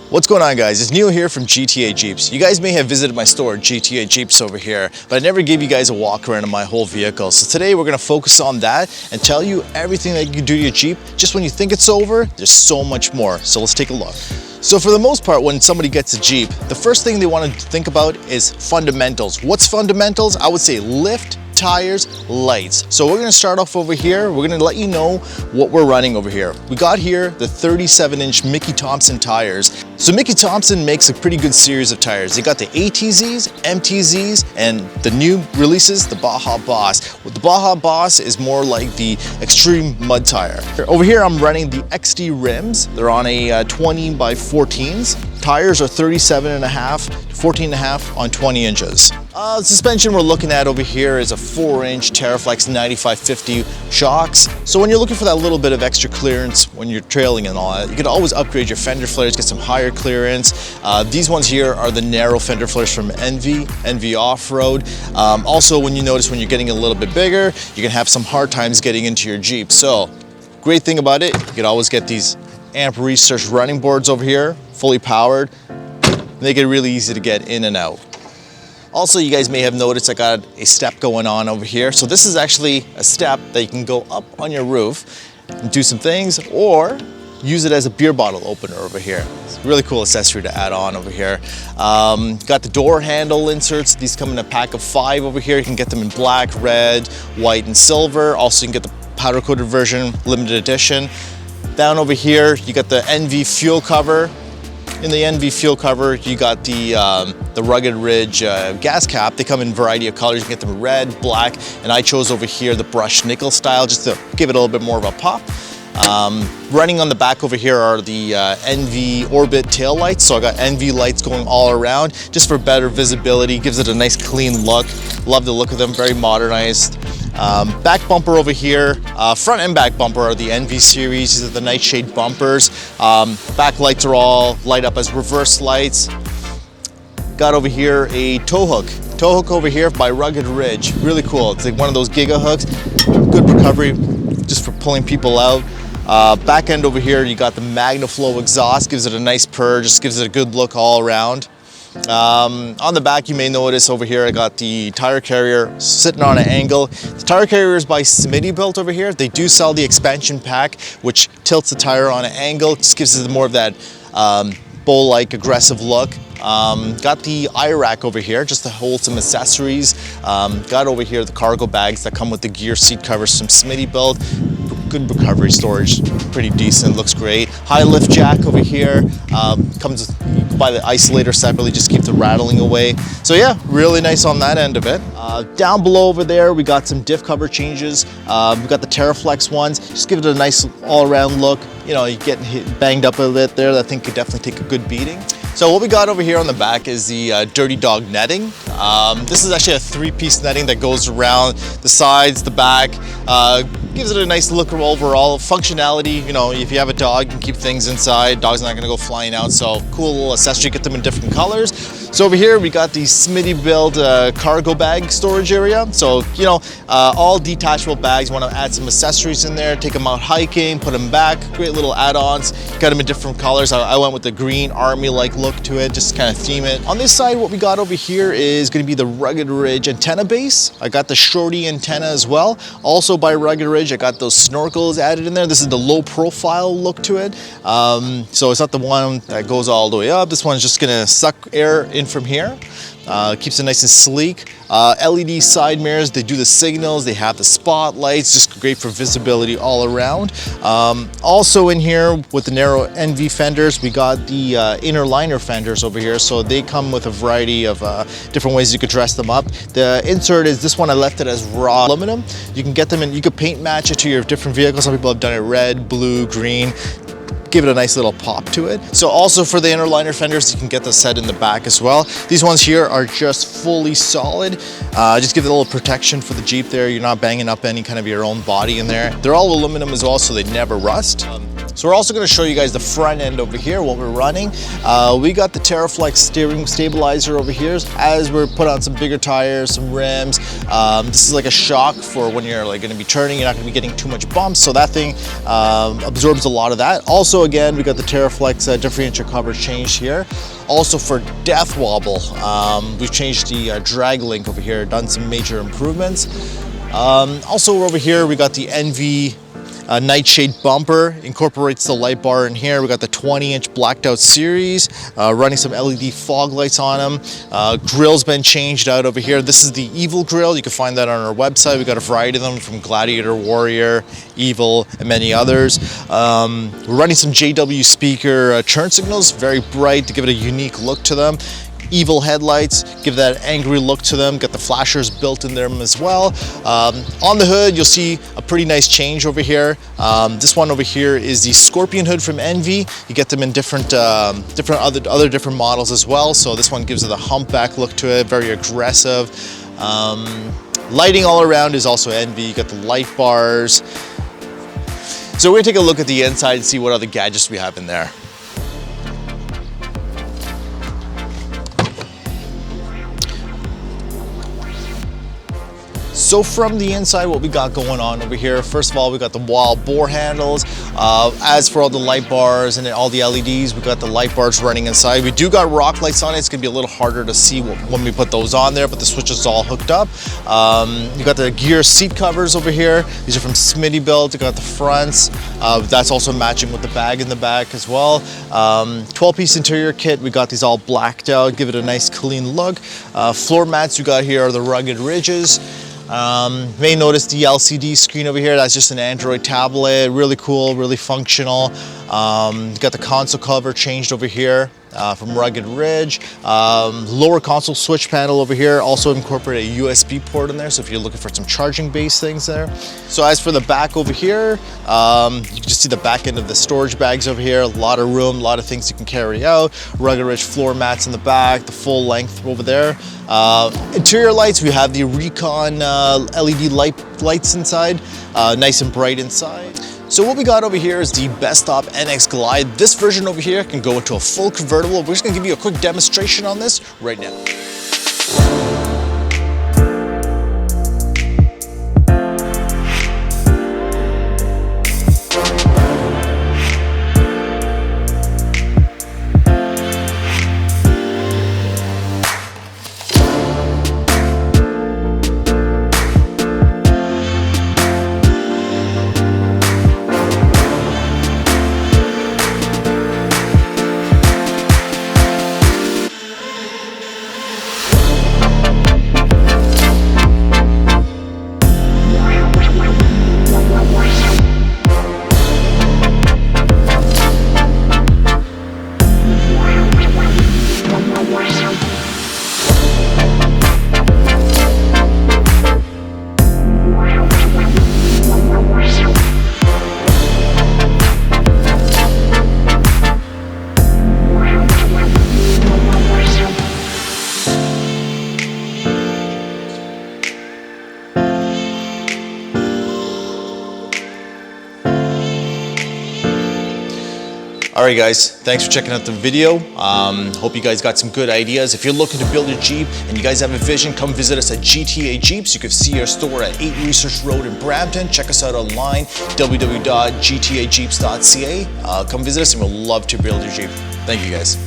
What's going on, guys? It's Neil here from GTA Jeeps. You guys may have visited my store, GTA Jeeps over here, but I never gave you guys a walk around of my whole vehicle. So today we're gonna focus on that and tell you everything that you can do to your Jeep. Just when you think it's over, there's so much more. So let's take a look. So for the most part, when somebody gets a Jeep, the first thing they want to think about is fundamentals. What's fundamentals? I would say lift, tires, lights. So we're gonna start off over here. We're gonna let you know what we're running over here. We got here the 37-inch Mickey Thompson tires. So Mickey Thompson makes a pretty good series of tires. They got the ATZs, MTZs, and the new releases, the Baja Boss. Well, the Baja Boss is more like the extreme mud tire. Over here, I'm running the XD rims. They're on a 20 by 14s. Tires are 37.5 to 14.5 on 20 inches. Suspension we're looking at over here is a 4-inch TerraFlex 9550 shocks. So when you're looking for that little bit of extra clearance when you're trailing and all that, you can always upgrade your fender flares, get some higher clearance. These ones here are the narrow fender flares from Envy Off-Road. Also, when you notice when you're getting a little bit bigger, you can have some hard times getting into your Jeep. So great thing about it, you can always get these amp research running boards over here, fully powered. Make it really easy to get in and out. Also, you guys may have noticed I got a step going on over here. So this is actually a step that you can go up on your roof and do some things, or use it as a beer bottle opener over here. It's a really cool accessory to add on over here. Got the door handle inserts. These come in a pack of 5 over here. You can get them in black, red, white, and silver. Also, you can get the powder coated version, limited edition. Down over here, you got the NV fuel cover. In the NV fuel cover, you got the Rugged Ridge gas cap. They come in a variety of colors. You can get them red, black, and I chose over here the brushed nickel style just to give it a little bit more of a pop. Running on the back over here are the NV Orbit tail lights. So I got NV lights going all around just for better visibility. Gives it a nice clean look. Love the look of them, very modernized. Back bumper over here, front and back bumper are the NV series. These are the nightshade bumpers. Back lights are all light up as reverse lights. Got over here a tow hook. Tow hook over here by Rugged Ridge. Really cool. It's like one of those giga hooks. Good recovery just for pulling people out. Back end over here, you got the MagnaFlow exhaust. Gives it a nice purr, just gives it a good look all around. On the back, you may notice over here I got the tire carrier sitting on an angle. The tire carrier is by Smittybilt over here. They do sell the expansion pack, which tilts the tire on an angle. Just gives it more of that bowl-like aggressive look. Got the IRAC over here just to hold some accessories. Got over here the cargo bags that come with the gear seat covers from Smittybilt. Good recovery storage, pretty decent, looks great. High lift jack over here, comes by the isolator separately, just keep the rattling away. So yeah, really nice on that end of it. Down below over there, we got some diff cover changes. We got the TerraFlex ones, just give it a nice all-around look. You know, you're getting banged up a bit there, that thing could definitely take a good beating. So what we got over here on the back is the Dirty Dog netting. This is actually a 3-piece netting that goes around the sides, the back, gives it a nice look overall. Functionality, you know, if you have a dog, you can keep things inside. Dog's not gonna go flying out, so cool little accessory, get them in different colors. So over here, we got the Smittybilt cargo bag storage area. So, you know, all detachable bags, you wanna add some accessories in there, take them out hiking, put them back, great little add-ons. Got them in different colors. I went with the green army-like look to it, just kind of theme it. On this side, what we got over here is gonna be the Rugged Ridge antenna base. I got the shorty antenna as well. Also by Rugged Ridge, I got those snorkels added in there. This is the low profile look to it. So it's not the one that goes all the way up. This one's just gonna suck air in from here. Keeps it nice and sleek. LED side mirrors, they do the signals, they have the spotlights, just great for visibility all around. Also in here with the narrow NV fenders, we got the inner liner fenders over here. So they come with a variety of different ways you could dress them up. The insert is, this one I left it as raw aluminum. You can get them in, you could paint match it to your different vehicles. Some people have done it red, blue, green. Give it a nice little pop to it. So also for the inner liner fenders, you can get the set in the back as well. These ones here are just fully solid. Just give it a little protection for the Jeep there. You're not banging up any kind of your own body in there. They're all aluminum as well, so they never rust. So we're also going to show you guys the front end over here, what we're running. We got the TerraFlex steering stabilizer over here as we're put on some bigger tires, some rims. This is like a shock for when you're like going to be turning. You're not going to be getting too much bumps, so that thing absorbs a lot of that. Also Also, again, we got the TerraFlex differential cover changed here. Also for death wobble, we've changed the drag link over here, done some major improvements. Also over here, we got the NV Nightshade bumper, incorporates the light bar in here. We got the 20-inch blacked out series, running some LED fog lights on them. Grill's been changed out over here. This is the Evil grill. You can find that on our website. We got a variety of them from Gladiator, Warrior, Evil, and many others. We're running some JW speaker turn signals, very bright to give it a unique look to them. Evil headlights, give that angry look to them. Got the flashers built in them as well. On the hood, you'll see a pretty nice change over here. This one over here is the Scorpion hood from Envy. You get them in different different models as well. So this one gives it a humpback look to it, very aggressive. Lighting all around is also Envy. You got the light bars. So we're gonna take a look at the inside and see what other gadgets we have in there. So from the inside, what we got going on over here, first of all, we got the wild boar handles. As for all the light bars and all the LEDs, we got the light bars running inside. We do got rock lights on it. It's gonna be a little harder to see when we put those on there, but the switch is all hooked up. You got the gear seat covers over here. These are from Smitty Built. You got the fronts. That's also matching with the bag in the back as well. 12-piece interior kit. We got these all blacked out, give it a nice clean look. Floor mats you got here are the rugged ridges. May notice the LCD screen over here. That's just an Android tablet. Really cool, really functional. Got the console cover changed over here from Rugged Ridge. Lower console switch panel over here. Also incorporate a USB port in there, so if you're looking for some charging base things there. So as for the back over here, you can just see the back end of the storage bags over here. A lot of room, a lot of things you can carry out. Rugged Ridge floor mats in the back, the full length over there. Interior lights, we have the Recon LED lights inside, nice and bright inside. So what we got over here is the Bestop NX Glide. This version over here can go into a full convertible. We're just gonna give you a quick demonstration on this right now. Alright guys, thanks for checking out the video. Hope you guys got some good ideas. If you're looking to build a Jeep and you guys have a vision, come visit us at GTA Jeeps. You can see our store at 8 Research Road in Brampton. Check us out online, www.gtajeeps.ca. Come visit us and we'll love to build your Jeep. Thank you guys.